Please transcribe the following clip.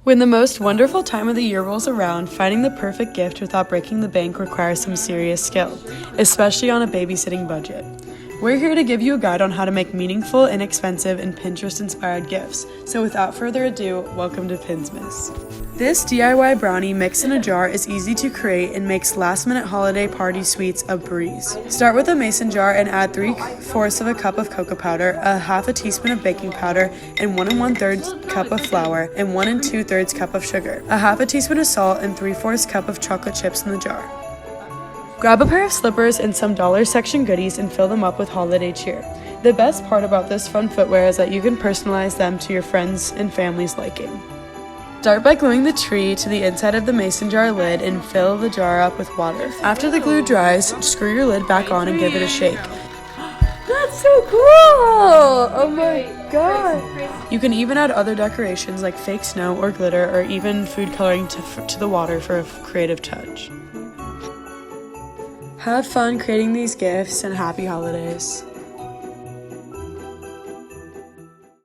When the most wonderful time of the year rolls around, finding the perfect gift without breaking the bank requires some serious skill, especially on a babysitting budget. We're here to give you a guide on how to make meaningful, inexpensive, and Pinterest-inspired gifts. So without further ado, welcome to Pinsmas. This DIY brownie mix in a jar is easy to create and makes last-minute holiday party sweets a breeze. Start with a mason jar and add 3/4 of a cup of cocoa powder, a half a teaspoon of baking powder, and 1 1/3 cup of flour, and 1 2/3 cup of sugar, a half a teaspoon of salt, and 3/4 cup of chocolate chips in the jar. Grab a pair of slippers and some dollar section goodies and fill them up with holiday cheer. The best part about this fun footwear is that you can personalize them to your friends and family's liking. Start by gluing the tree to the inside of the mason jar lid and fill the jar up with water. After the glue dries, screw your lid back on and give it a shake. That's so cool! Oh my god! You can even add other decorations like fake snow or glitter or even food coloring to the water for a creative touch. Have fun creating these gifts and happy holidays.